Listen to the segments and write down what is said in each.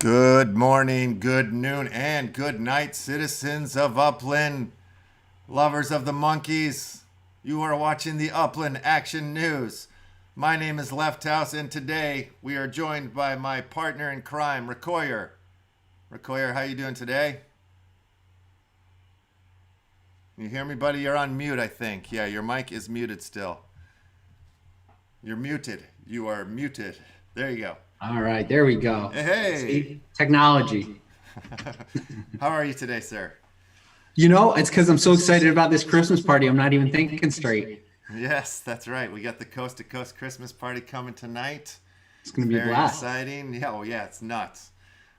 Good morning, good noon, and good night, citizens of Upland, lovers of the monkeys. You are watching the Upland Action News. My name is LEFTHOUSE, and today we are joined by my partner in crime, Rakoyer. Rakoyer, how you doing today? You hear me, buddy? You're on mute, I think. Yeah, your mic is muted still. You're muted. You are muted. There you go. All right, there we go. Hey. See? Technology. How are you today, sir? You know, it's because I'm so excited about this Christmas party. I'm not even thinking straight. Yes, that's right. We got the Coast to Coast Christmas party coming tonight. It's going to be very blast. Exciting. Yeah, well, yeah, it's nuts.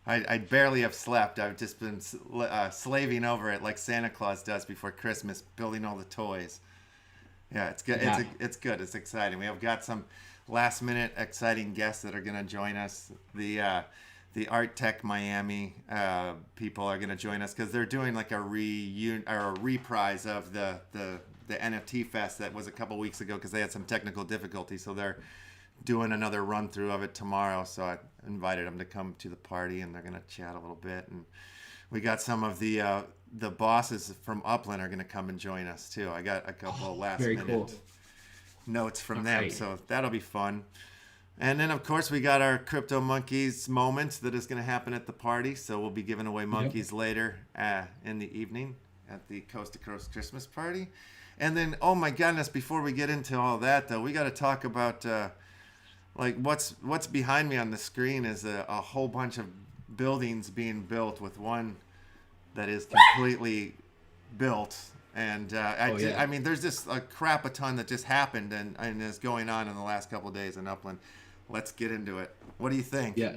I barely have slept. I've just been slaving over it like Santa Claus does before Christmas, building all the toys. Yeah, it's good. Yeah. It's good. It's exciting. We have got some last minute exciting guests that are going to join us. The Art Tech Miami people are going to join us because they're doing like a reprise of the NFT fest that was a couple weeks ago because they had some technical difficulties. So they're doing another run through of it tomorrow. So I invited them to come to the party and they're going to chat a little bit. And we got some of the bosses from Upland are going to come and join us too. I got a couple of last minute notes from them. So that'll be fun. And then, of course, we got our Crypto Monkeys moment that is going to happen at the party. So we'll be giving away monkeys later in the evening at the Coast to Coast Christmas party. And then, oh my goodness, before we get into all that, though, we got to talk about like what's behind me on the screen is a whole bunch of buildings being built with one that is completely built. And I mean, there's just a crap a ton that just happened and is going on in the last couple of days in Upland. Let's get into it. What do you think? Yeah,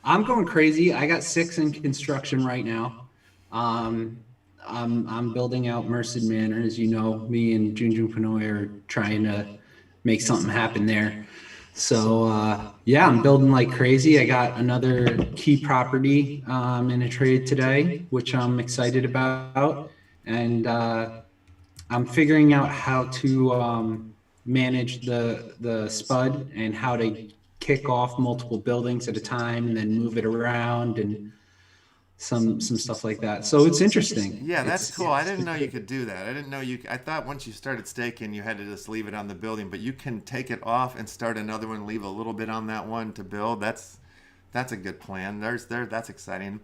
I'm going crazy. I got 6 in construction right now. I'm building out Merced Manor. As you know, me and Junjun Panoy are trying to make something happen there. So yeah, I'm building like crazy. I got another key property in a trade today, which I'm excited about. And I'm figuring out how to manage the spud and how to kick off multiple buildings at a time and then move it around and some stuff like that. So it's interesting. Yeah, that's cool. I didn't know you could do that. I didn't know I thought once you started staking, you had to just leave it on the building, but you can take it off and start another one, leave a little bit on that one to build. That's a good plan. That's exciting.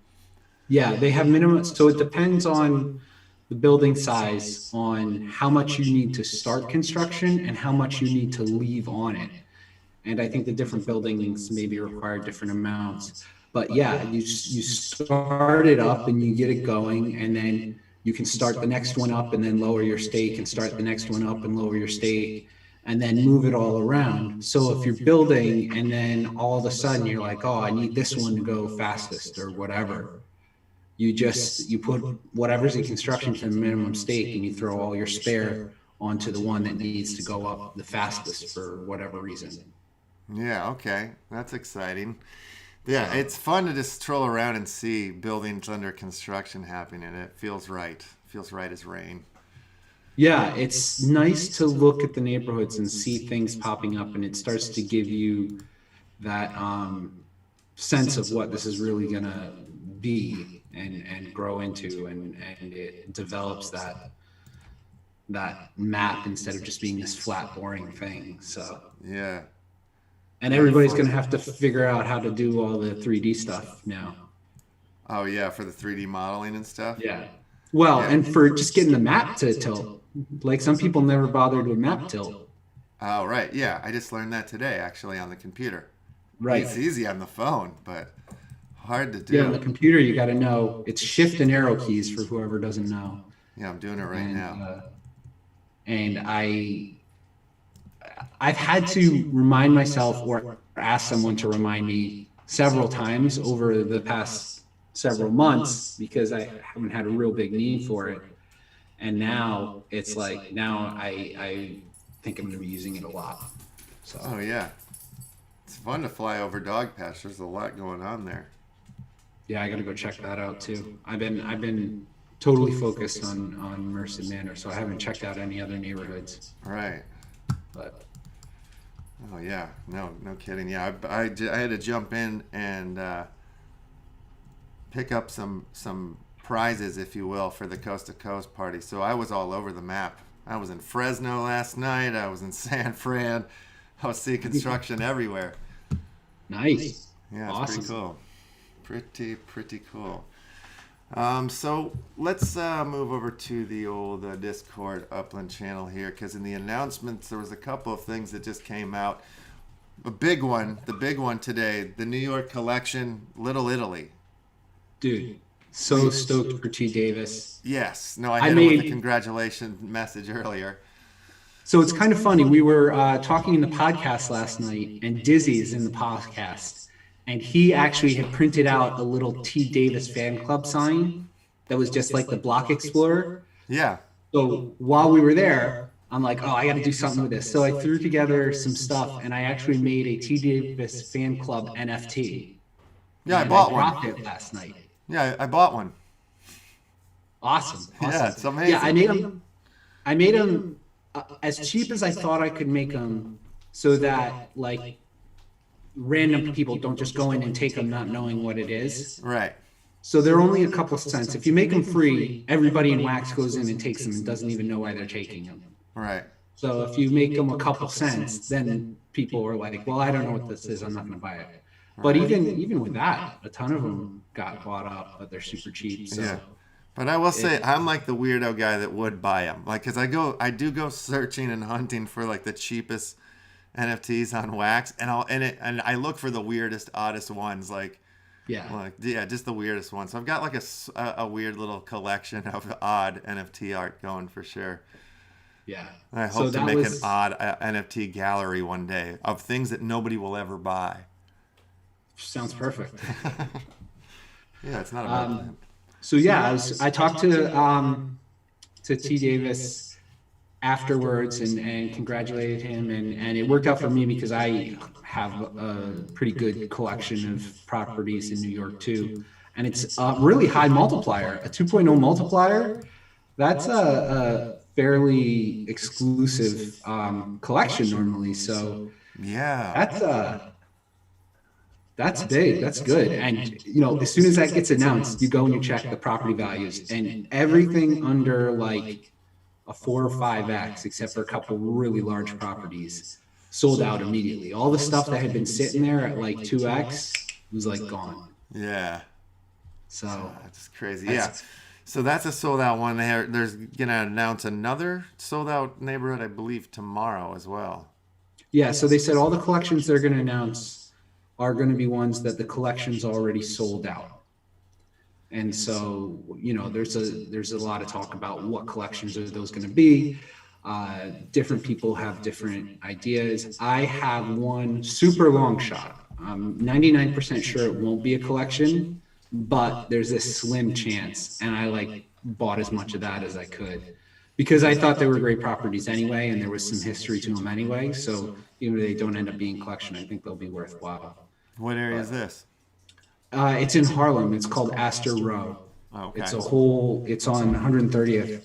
Yeah, they have minimum. So it depends on the building size, on how much you need to start construction and how much you need to leave on it. And I think the different buildings maybe require different amounts. But yeah, you start it up and you get it going, and then you can start the next one up and then lower your stake and start the next one up and lower your stake and then move it all around. So if you're building and then all of a sudden you're like, oh, I need this one to go fastest or whatever, you put whatever's in construction to the minimum stake and you throw all your spare onto the one that needs to go up the fastest for whatever reason. Yeah, okay. That's exciting. Yeah, it's fun to just stroll around and see buildings under construction happening. It feels right. Feels right as rain. Yeah, it's nice to look at the neighborhoods and see things popping up, and it starts to give you that sense of what this is really going to be and grow into, and it develops that map instead of just being this flat, boring thing. So yeah. And everybody's going to have to figure out how to do all the 3D stuff now. Oh, yeah, for the 3D modeling and stuff? Yeah. Well, yeah. And for just getting the map to tilt. Like some people never bothered with map tilt. Oh, right. Yeah, I just learned that today, actually, on the computer. Right. It's easy on the phone, but hard to do. Yeah, on the computer, you got to know. It's shift and arrow keys for whoever doesn't know. Yeah, I'm doing it right now. And I've had to remind myself or ask someone to remind me several times over the past several months because I haven't had a real big need for it. And now it's like, now I think I'm going to be using it a lot. So. Oh, yeah. It's fun to fly over dog patch. There's a lot going on there. Yeah, I got to go check that out too. I've been totally focused on Merced Manor, so I haven't checked out any other neighborhoods. Right. But oh yeah, no kidding. Yeah, I had to jump in and pick up some prizes, if you will, for the Coast to Coast party. So I was all over the map. I was in Fresno last night. I was in San Fran. I was seeing construction everywhere. Nice. Yeah, it's Awesome. pretty cool. Pretty cool. So let's move over to the old Discord Upland channel here, because in the announcements there was a couple of things that just came out. The big one today, the New York collection, Little Italy. Dude, so stoked for T. Davis. Yes. No, I hit him with a congratulations message earlier. So it's kind of funny. We were talking in the podcast last night, and Dizzy's in the podcast, and he actually had printed out a little T. Davis fan club sign that was just like the Block Explorer. Yeah. So while we were there, I'm like, oh, I got to do something with this. So I threw together some stuff, and I actually made a T. Davis fan club NFT. Yeah, I bought one. I dropped it last night. Yeah, I bought one. Awesome. Yeah, it's amazing. Yeah, I made them as cheap as I thought I could make them, so that like random people don't just go in and take them not knowing what it is. Right. So they're only a couple cents. If you make them free, everybody in Wax goes in and takes them and doesn't even know why they're taking them. Right. So if you make them a couple cents, then people are like, well, I don't know what this is. I'm not going to buy it. But even with that, a ton of them got bought up, but they're super cheap. So. Yeah. But I will say, I'm like the weirdo guy that would buy them. Like, because I do go searching and hunting for like the cheapest NFTs on Wax, and I look for the weirdest, oddest ones. Like, just the weirdest ones. So I've got like a weird little collection of odd NFT art going for sure. Yeah. I hope to make an odd NFT gallery one day of things that nobody will ever buy. Sounds perfect. Yeah, it's not a bad plan. So yeah, I talked to T. Davis afterwards and congratulated him, and it worked out for me because I have a pretty good collection of properties in New York too, and it's a really high multiplier, a 2.0 multiplier. That's a fairly exclusive collection normally. So yeah, that's big. That's good. And, you know, as soon as that gets announced, you go and you check the property values, and everything under like a 4 or 5x, except for a couple really large properties, sold out immediately. All the stuff that had been sitting there at like 2x was like gone. Yeah. So that's crazy. Yeah. So that's a sold out one. There's going to announce another sold out neighborhood, I believe, tomorrow as well. Yeah. So they said all the collections they're going to announce are going to be ones that the collection's already sold out. And so, you know, there's a lot of talk about what collections are those going to be. Different people have different ideas. I have one super long shot. I'm 99% sure it won't be a collection, but there's this slim chance. And I like bought as much of that as I could because I thought they were great properties anyway, and there was some history to them anyway. So even if they don't end up being collection, I think they'll be worthwhile. What area is this? It's in Harlem. It's called Astor Row. Oh, okay. It's on 130th,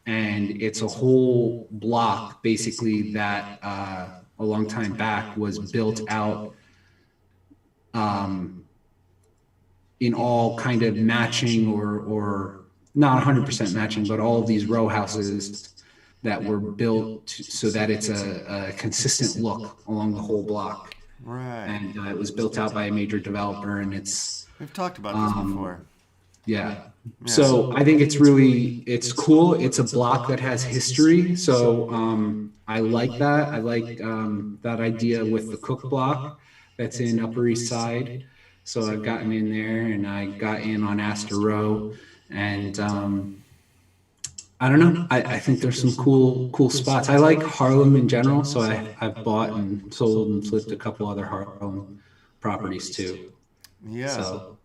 and it's a whole block basically that a long time back was built out in all kind of matching or not 100% matching, but all of these row houses that were built so that it's a consistent look along the whole block. Right. And it was built out by a major developer, and we've talked about this before. Yeah. So I think it's cool. It's a block that has history. So I like that. I like that idea with the Cook block that's in Upper East Side. So I've gotten in there, and I got in on Astor Row, and I don't know. I think there's some cool spots. I like Harlem in general, so I've bought and sold and flipped a couple other Harlem properties too. Yeah. So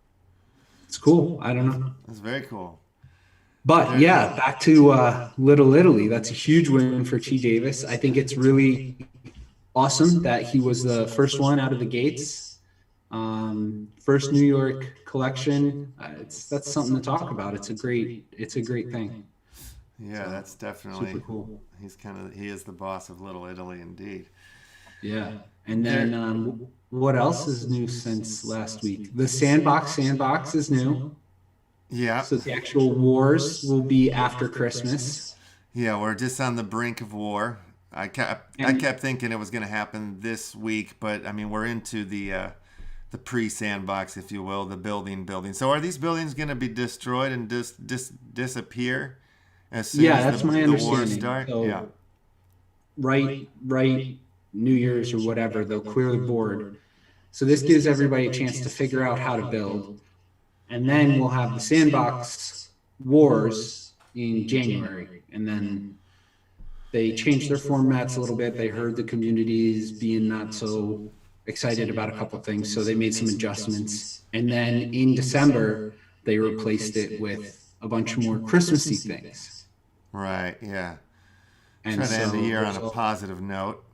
it's cool. I don't know. That's very cool. But yeah, back to Little Italy. That's a huge win for T. Davis. I think it's really awesome that he was the first one out of the gates. First New York collection. That's something to talk about. It's a great thing. Yeah, so, that's definitely super cool. He is the boss of Little Italy indeed. Yeah. And then what else is new since last week? The Sandbox is new. Yeah. So the actual wars will be after Christmas. Yeah, we're just on the brink of war. I kept thinking it was going to happen this week, but I mean we're into the pre-sandbox, if you will, the building. So are these buildings going to be destroyed and disappear as soon as that's my the wars understanding. start? So, yeah. Right, New Year's or whatever, they'll clear the board. So this gives everybody a chance to figure out how to build. And then we'll have the sandbox wars in January. And then they changed their formats a little bit. They heard the communities being not so excited about a couple of things, so they made some adjustments. And then in December, they replaced it with a bunch more Christmassy things. Right, yeah. And Trying to end the year on a so- positive note.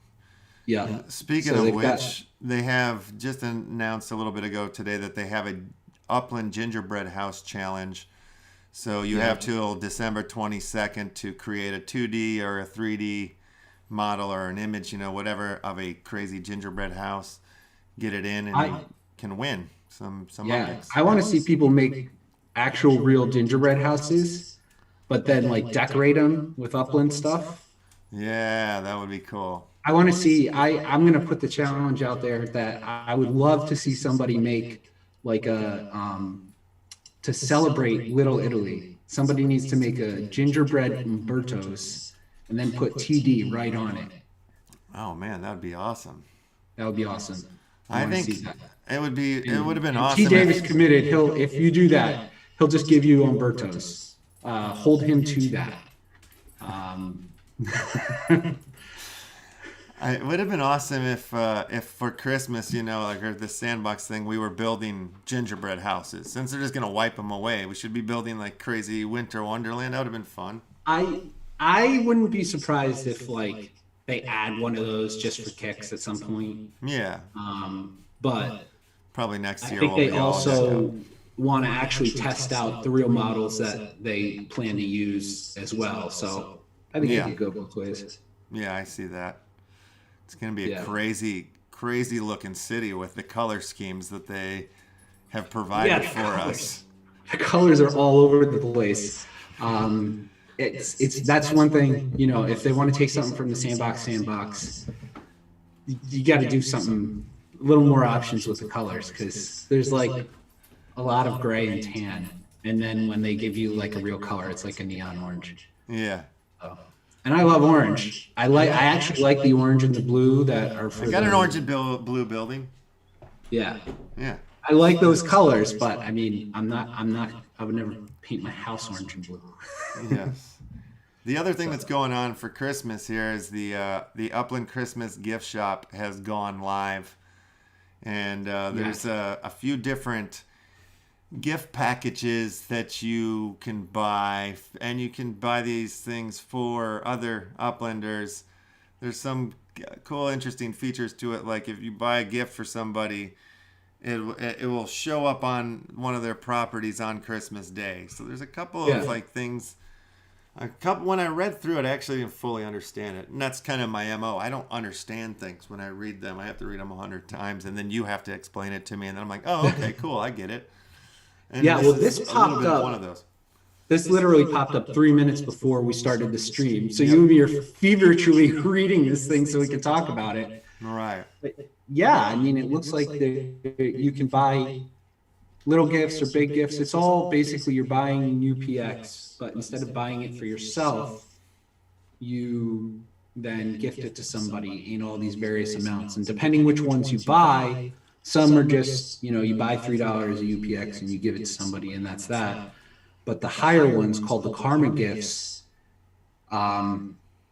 Yeah. Speaking So of they've which, they have just announced a little bit ago today that they have a Upland Gingerbread House Challenge. So you have till December 22nd to create a 2D or a 3D model or an image, whatever, of a crazy gingerbread house. Get it in, and you can win some objects. I want to see people make actual real gingerbread houses, but then like decorate them with Upland stuff. Yeah, that would be cool. I want to see, I'm going to put the challenge out there that I would love to see somebody make like to celebrate Little Italy. Somebody needs to make a gingerbread Umberto's and then put TD right on it. Oh man, that would be awesome. That would be awesome. I think it would have been awesome. T. Davis committed. If you do that, he'll just give you Umberto's. Hold him to that. It would have been awesome if for Christmas, like the sandbox thing, we were building gingerbread houses. Since they're just gonna wipe them away, we should be building like crazy winter wonderland. That would have been fun. I wouldn't be surprised if like they add one of those just for kicks at some point. Yeah. But probably next year. I think they also want to actually test out the real models that they plan to use as well. So I think it could go both ways. Yeah, I see that. It's going to be a crazy looking city with the color schemes that they have provided for us. The colors are all over the place. That's one thing, if they want to take something from the sandbox, you got to do something, a little more options with the colors, because there's like a lot of gray and tan. And then when they give you like a real color, it's like a neon orange. Yeah. And I love orange. I actually like the orange and the blue that are for I got an orange and blue building. Yeah. Yeah. I like those colors, but I mean, I would never paint my house orange and blue. Yes. The other thing that's going on for Christmas here is the Upland Christmas gift shop has gone live. And there's a few different gift packages that you can buy, and you can buy these things for other Uplanders. There's some cool, interesting features to it. Like if you buy a gift for somebody, it will show up on one of their properties on Christmas Day. So there's a couple of like things. When I read through it, I actually didn't fully understand it, and that's kind of my MO. I don't understand things when I read them. I have to read them 100 times, and then you have to explain it to me, and then I'm like, oh, okay, cool, I get it. And this popped up. One of those. This literally popped up 3 minutes before we started the stream. So you and me are feverishly reading this thing so we can talk about it. Right. But I mean, it looks like you can buy little gifts or big gifts. It's all basically you're buying UPX, but instead of buying it for yourself, you then gift it to somebody in all these various amounts. And depending which ones you buy, some are just, you buy $3 a UPX and you give it to somebody and that's that. But the higher ones called the Karma gifts,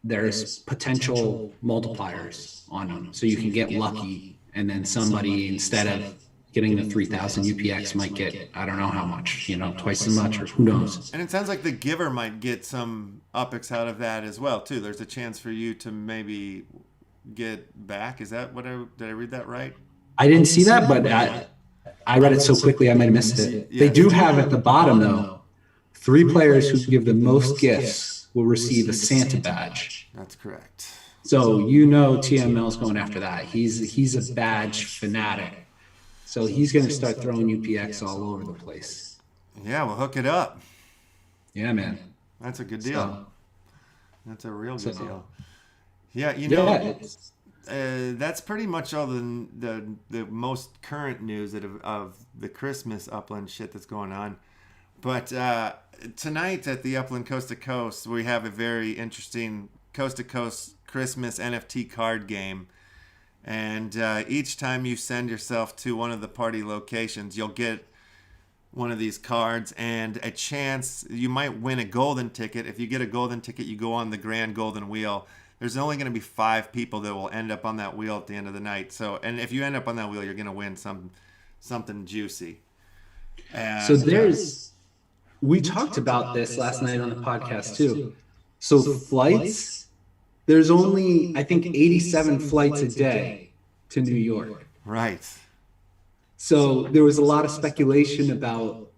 there's potential multipliers on them. So you can get lucky and then somebody, instead of getting the 3,000 UPX, might get, I don't know how much, twice as much, or who knows. And it sounds like the giver might get some UPX out of that as well, too. There's a chance for you to maybe get back. Is that did I read that right? I didn't see that, but I read it so quickly I might have missed it. Yeah. They do have at the bottom, though, 3 players who give the most gifts will receive a Santa badge. That's correct. So TML's going after that. He's a badge fanatic. So he's going to start throwing UPX all over the place. Yeah, we'll hook it up. Yeah, man. That's a good deal. So, That's a real good so deal. Yeah, yeah, it's that's pretty much all the most current news of the Christmas Upland shit that's going on. But tonight at the Upland Coast to Coast, we have a very interesting coast to coast Christmas NFT card game. And each time you send yourself to one of the party locations, you'll get one of these cards and a chance. You might win a golden ticket. If you get a golden ticket, you go on the grand golden wheel. There's only going to be 5 people that will end up on that wheel at the end of the night. So, and if you end up on that wheel, you're going to win something juicy. And, so there's we talked about this last night on the podcast too. So flights, there's only I think 87 flights a day to New York. right. So there was a lot of speculation about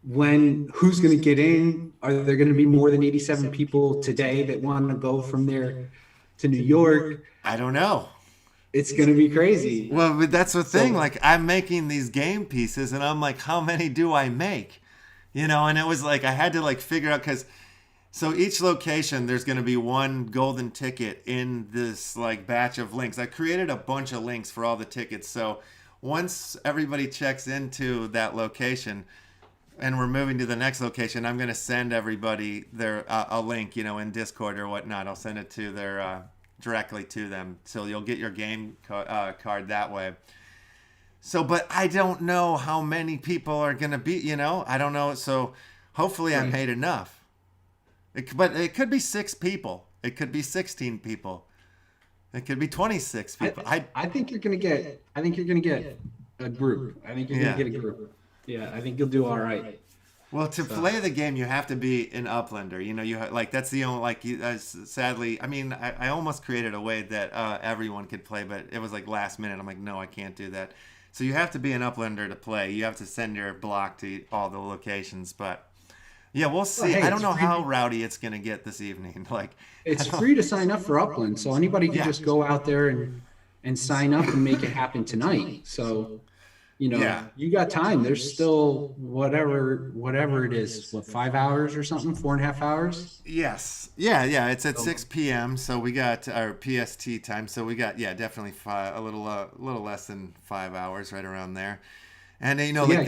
who's going to get in. Are there going to be more than 87 people today that want to go from there to New York? I don't know. It's going to be crazy. Well, but that's the thing. Like, I'm making these game pieces, and I'm like, how many do I make? You know, and it was like I had to like figure out because so each location there's going to be one golden ticket in this like batch of links. I created a bunch of links for all the tickets. So once everybody checks into that location and we're moving to the next location, I'm going to send everybody their a link, you know, in Discord or whatnot. I'll send it to their directly to them, so you'll get your game card that way. So, but I don't know how many people are going to be, you know, I don't know. So hopefully I made enough. But it could be 6 people. It could be 16 people. It could be 26 people. I think you're gonna get. I think you're gonna get a group. I think you're gonna get a group. Yeah, I think you'll do all right. Well, to play the game, you have to be an Uplander. You know, like that's the only like. Sadly, I mean, I almost created a way that everyone could play, but it was like last minute. I'm like, no, I can't do that. So you have to be an Uplander to play. You have to send your block to all the locations, but. Yeah, we'll see. Well, hey, I don't know how rowdy it's gonna get this evening. Like, it's free to sign up for Upland, so anybody can just go out there and sign up and make it happen tonight. So, you know, you got time. There's still whatever it is. What, 5 hours or something? 4.5 hours? Yes. Yeah. It's at 6 p.m. So we got our PST time. So we got definitely a little less than 5 hours, right around there. And you know, like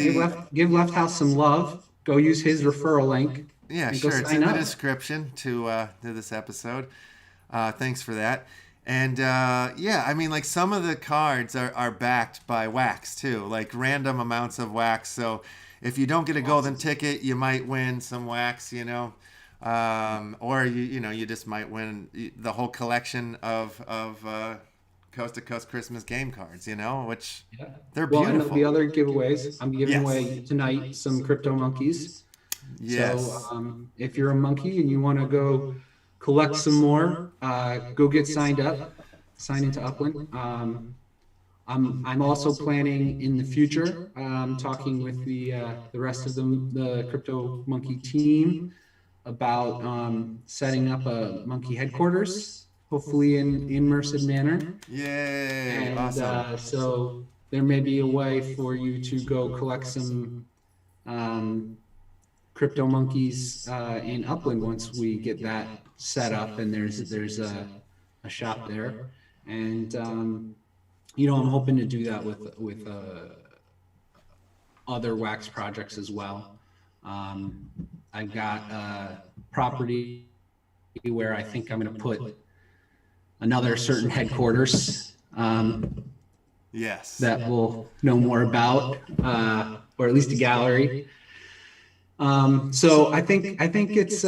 give Left House some love. Go use his referral link. Yeah, sure. It's in the description to this episode. Thanks for that. And I mean, like some of the cards are backed by wax too, like random amounts of wax. So if you don't get a golden ticket, you might win some wax, you know, or you just might win the whole collection of Coast to Coast Christmas game cards, you know, which they're beautiful. Well, and the other giveaways, I'm giving away tonight some crypto monkeys. Yes. So if you're a monkey and you want to go collect some more, go get signed up, sign into Upland. I'm also planning in the future, talking with the rest of the crypto monkey team about setting up a monkey headquarters. Hopefully in Merced manner. Yay! And, awesome. So there may be a way for you to go collect some crypto monkeys in Upland once we get that set up, and there's a shop there, and I'm hoping to do that with other wax projects as well. I've got a property where I think I'm going to put another certain headquarters that we'll know more about, or at least a gallery. So I think it's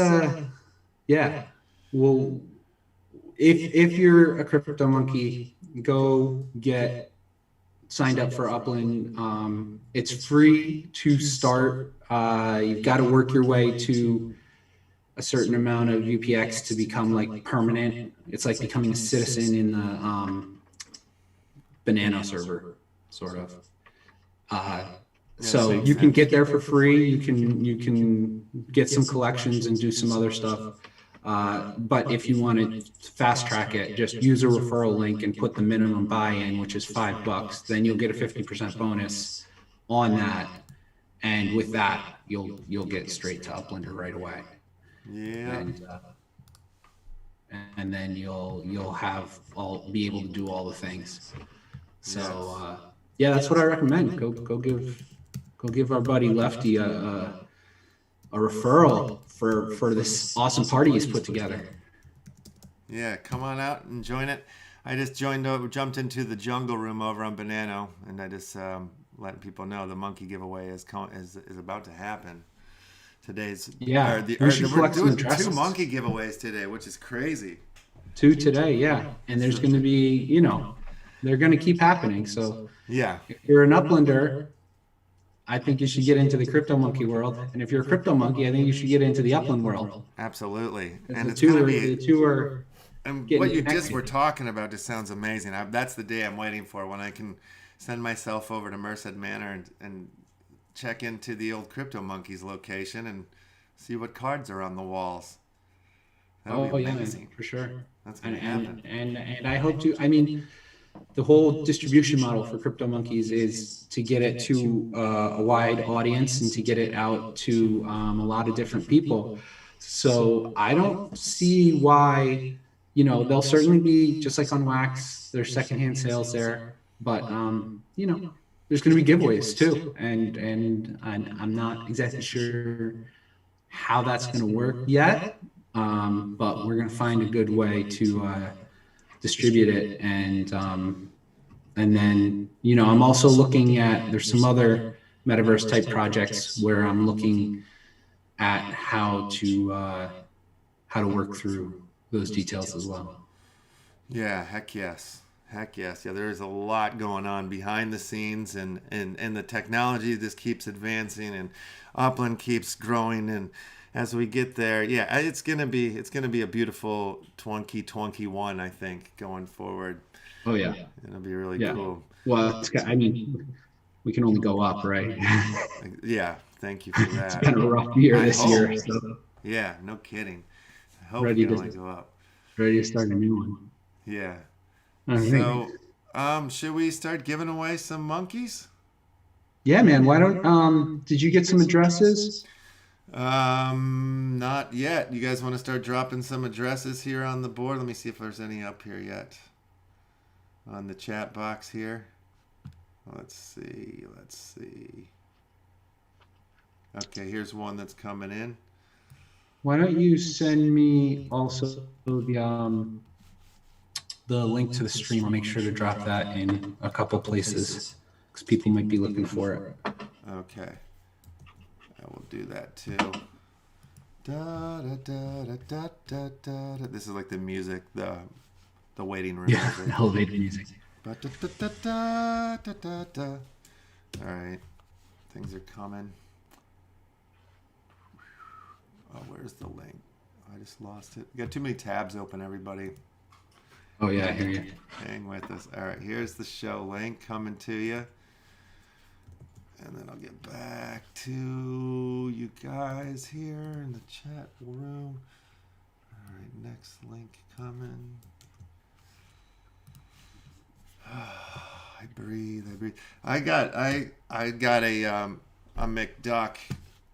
well, if you're a crypto monkey, go get signed up for Upland. It's free to start. You've got to work your way to a certain amount of UPX to become like permanent. It's like becoming a citizen in the Banana server, sort of. So you can get there for free. You can get some collections and do some other stuff. But if you want to fast track it, just use a referral link and put the minimum buy-in, which is $5. Then you'll get a 50% bonus on that. and with that, you'll get straight to Uplander right away. Yeah. And then you'll have be able to do all the things. So yeah, that's what I recommend. Go give our buddy Lefty a referral for this awesome party he's put together. Yeah, come on out and join it. I just jumped into the jungle room over on Banano, and I just letting people know the monKey giveaway is about to happen. Today's we should we're collect some doing addresses. 2 monKey giveaways today, which is crazy. 2 today, yeah, and there's going to be, they're going to keep happening. So yeah, if you're an Uplander, I think you should get into the crypto monKey world, and if you're a crypto monKey, I think you should get into the Upland world. Absolutely, and the it's going to be the two are. And Getting what you connected. just were talking about just sounds amazing. That's the day I'm waiting for, when I can send myself over to Merced Manor and check into the old Crypto monKey's location and see what cards are on the walls. That'll be amazing. Man, for sure. That's going to happen. And I hope to. I mean, the whole distribution model for Crypto monKey's is to get it to a wide audience and to get it out to a lot of different people. So I don't see why. They'll certainly be, just like on Wax, there's secondhand sales there, but there's going to be giveaways too, and I'm not exactly sure how that's going to work yet, but we're going to find a good way to distribute it, and then I'm also looking at, there's some other metaverse type projects where I'm looking at how to work through those details as well. Yeah, heck yes. Yeah, there's a lot going on behind the scenes, and the technology just keeps advancing, and Upland keeps growing, and as we get there, yeah, it's gonna be a beautiful twunky one, I think, going forward. Oh yeah, it'll be really cool. Well, we can only go up, right? Yeah, thank you for that. It's been a rough year this year. So. Yeah, no kidding. I hope we can only go up. Ready to start a new one. Yeah. So, should we start giving away some monkeys? Yeah, man. Why don't? Did you get some addresses? Not yet. You guys want to start dropping some addresses here on the board? Let me see if there's any up here yet. On the chat box here. Let's see. Okay, here's one that's coming in. Why don't you send me also the link to the stream? I'll make sure to drop that in a couple places because people might be looking for it. Okay. I will do that too. This is like the music, the waiting room. Yeah, the elevator music. All right. Things are coming. Oh, where's the link? I just lost it. You got too many tabs open, everybody. Oh, yeah, I hear you. Hang with us. All right, here's the show link coming to you. And then I'll get back to you guys here in the chat room. All right, next link coming. I breathe. I got a McDuck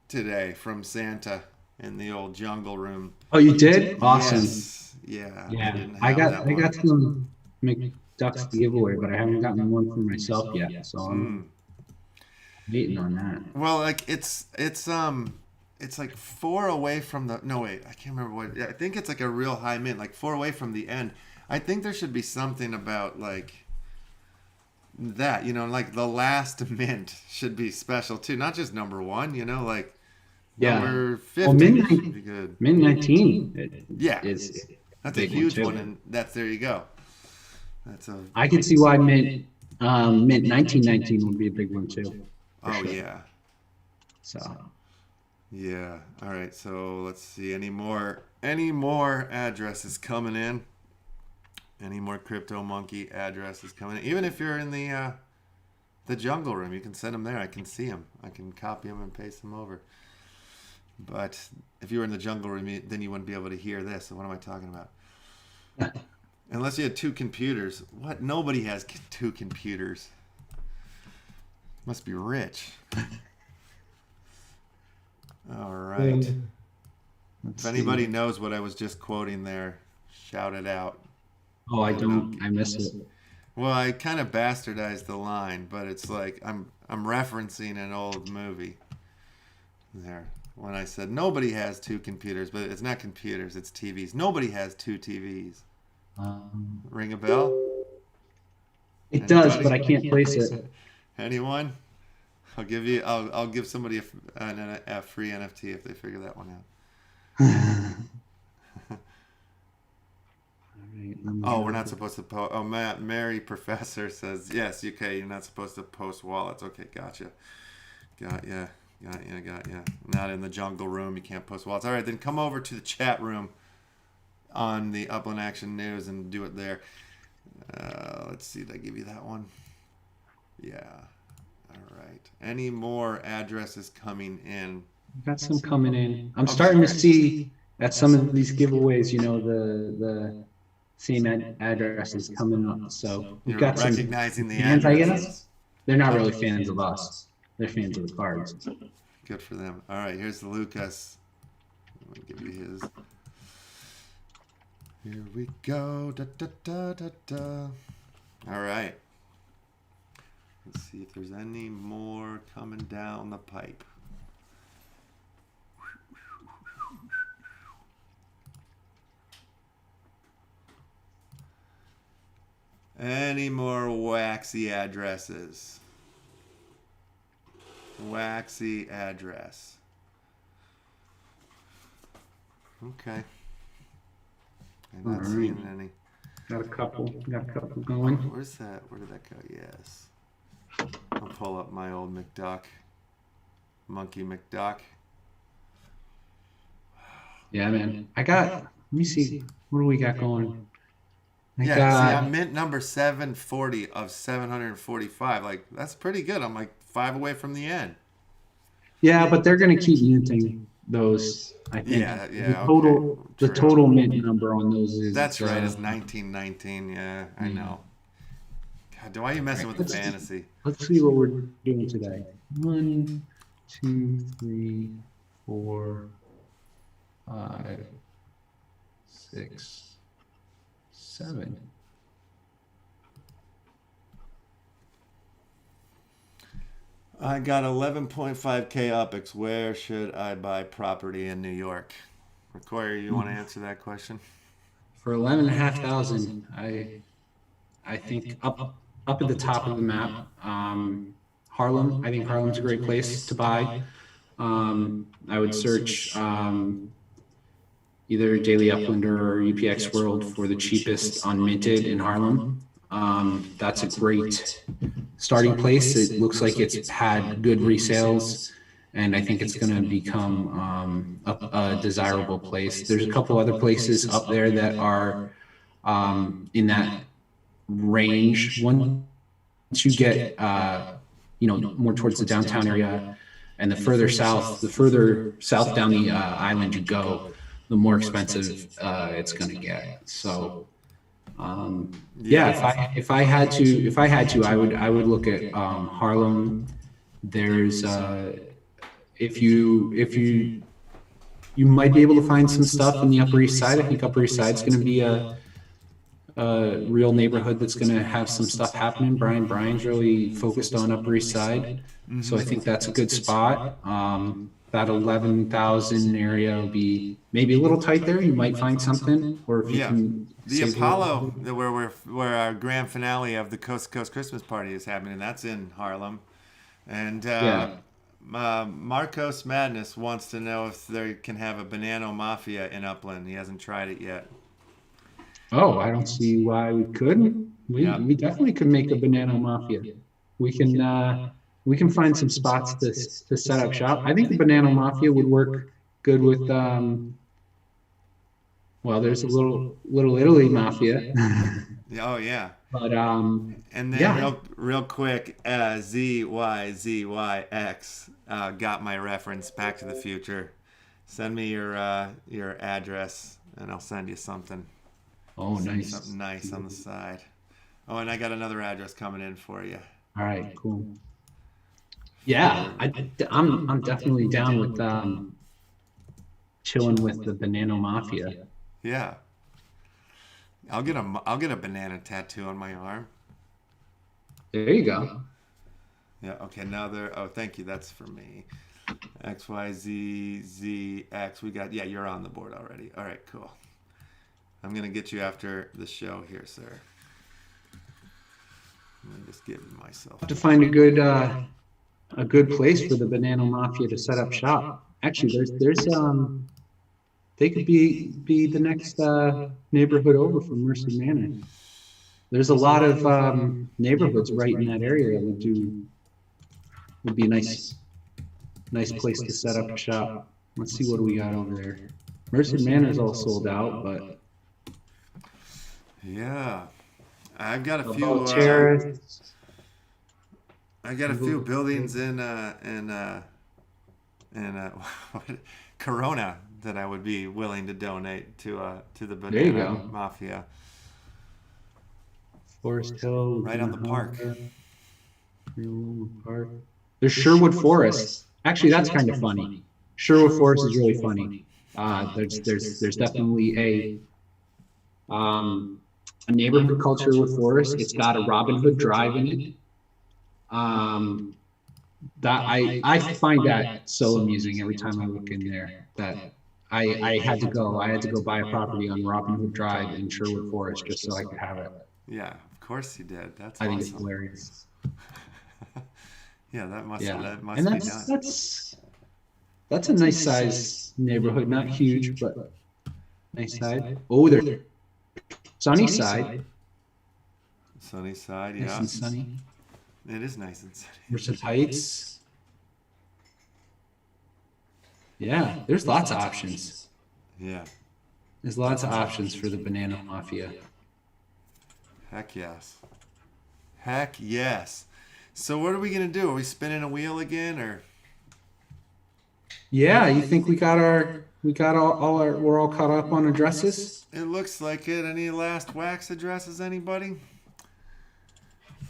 today from Santa in the old jungle room. Oh, you did? Awesome. Yes. Yeah. I got some McDucks to give away, but I haven't gotten one for myself yet. So I'm waiting on that. Well, like it's like 4 away from the. No, wait, I can't remember what. I think it's like a real high mint, like 4 away from the end. I think there should be something about like that, like the last mint should be special too, not just number 1, like number 50 should be good. Mint 19. That's a huge one, and there you go. I can see why mint 1919 would be a big one too. Oh sure. Yeah. So. Yeah. All right. So let's see. Any more addresses coming in? Any more Crypto monKey addresses coming in? Even if you're in the jungle room, you can send them there. I can see them. I can copy them and paste them over. But if you were in the jungle room, then you wouldn't be able to hear this. So what am I talking about? Unless you had 2 computers. What? Nobody has 2 computers. Must be rich. All right. Let's If anybody see. knows what I was just quoting there, shout it out. Oh, I And I'll don't. I miss it. well, I kind of bastardized the line, but it's like I'm referencing an old movie there when I said nobody has two computers, but it's not computers, it's TVs. Nobody has two TVs. Ring a bell? It does, Anybody? but I can't place it. Anyone? I'll give somebody a free NFT if they figure that one out. All right, let me Oh, we're go. not supposed to post. Oh, Mary Professor says yes. UK, you're not supposed to post wallets. Okay, gotcha. Got ya. Not in the jungle room. You can't post wallets. All right, then come over to the chat room on the Upland Action News and do it there. Let's see. Did I give you that one? Yeah. All right. Any more addresses coming in? Got some coming in. I'm starting to see at some of these giveaways, the same addresses coming up. So we've You're got some recognizing the fans, I addresses. guess. They're not really fans of us. They're fans of the cards. Good for them. All right, here's Lucas. Let me give you his. Here we go. Da, da, da, da, da. All right. Let's see if there's any more coming down the pipe. Any more waxy addresses? Waxy address. Okay. I'm not seeing any. Got a couple going. Where's that? Where did that go? Yes. I'll pull up my old McDuck. monKey McDuck. Yeah, man. Let me see. What do we got going? Yeah, see, I'm mint number 740 of 745. Like, that's pretty good. I'm like 5 away from the end. Yeah, but they're going to keep minting those, I think. Yeah. The total mint number on those is... That's right, it's 1919. Yeah, I know. God, why are you messing with the fantasy? Let's see what we're doing today. 1, 2, 3, 4, 5, 6, 7. I got 11.5K UPX. Where should I buy property in New York? Require, you want to answer that question? For 11,500, I think up at the top of the map, Harlem. I think Harlem's a great place to buy. I would search either Daily Upland or UPX World for the cheapest unminted in Harlem. That's a great starting place. It looks like it's had good resales, and I think it's going to become a desirable place. There's a couple other places up there that are in that range. Once you get more towards the downtown area, and the further south down the island you go, the more expensive it's going to get. So if I had to, I would look at Harlem. There's if you might be able to find some stuff in the Upper East Side. I think Upper East Side's going to be a real neighborhood that's going to have some stuff happening. Brian's really focused on Upper East Side, so I think that's a good spot. That 11,000 area will be maybe a little tight there. You might find something, or if you can. The Apollo, where our grand finale of the Coast to Coast Christmas party is happening, that's in Harlem. And Marcos Madness wants to know if they can have a Banana Mafia in Upland. He hasn't tried it yet. Oh, I don't see why we couldn't. We definitely could make a Banana Mafia. We can find some spots to set up shop. I think the Banana Mafia would work good with there's a little Italy Mafia. Oh yeah. But and then real quick, ZYZYX got my reference. Back to the Future. Send me your address, and I'll send you something. Oh, nice. Something nice on the side. Oh, and I got another address coming in for you. All right, cool. Yeah, I'm definitely down with chilling with the Banana Mafia. Yeah. I'll get a banana tattoo on my arm. There you go. Yeah. Okay. Now they're. Oh, thank you. That's for me. X Y Z Z X. We got. Yeah, you're on the board already. All right. Cool. I'm gonna get you after the show here, sir. Let me just give myself. Have to find a good place for the Banana Mafia to set up shop. Actually, there's they could be the next neighborhood over from Mercer Manor. There's a lot of neighborhoods right in that area that would be a nice place to set up shop. Let's see what do we got over there. Mercer Manor's all sold out, but yeah, I've got a few. I got a few buildings in Corona that I would be willing to donate to the Banana Mafia. Forest Hill, right on the park. There's Sherwood Forest. Actually, that's kind of funny. Sherwood Forest is really funny. There's definitely a neighborhood called Sherwood Forest. It's got a Robin Hood Drive in it. That I find that so amusing every time I look in there. That I had to go buy a property on Robin Hood Drive in Sherwood Forest just so I could have it. Yeah, of course you did. That's I awesome. think it's hilarious. Yeah, that must and be nice. That's a nice size neighborhood, not huge, but nice side. Oh, there, Sunnyside. Sunnyside, yeah. Nice and sunny. It is nice and sunny. Merced Heights. Yeah, there's lots of options. Yeah. There's lots of options for the Banana Mafia. Heck yes. Heck yes. So what are we gonna do? Are we spinning a wheel again, or? Yeah, you think we're all caught up on addresses? It looks like it. Any last wax addresses, anybody?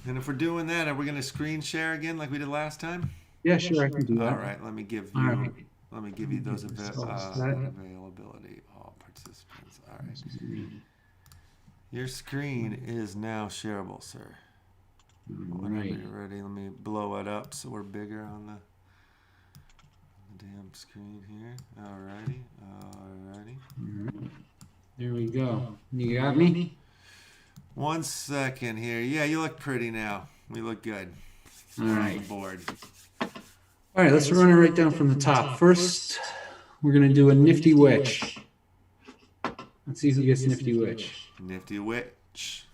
And if we're doing that, are we gonna screen share again like we did last time? Yeah, sure, I can do that. All right, let me give you those availability. All participants. All right. Your screen is now shareable, sir. Whenever you're ready, let me blow it up so we're bigger on the damn screen here. Alrighty. There we go. You got me? 1 second here. Yeah, you look pretty now. We look good. All right. On the board. All right, let's run it right down from the top. First, we're gonna do a Nifty Witch. Let's see who gets Nifty Witch. Nifty Witch.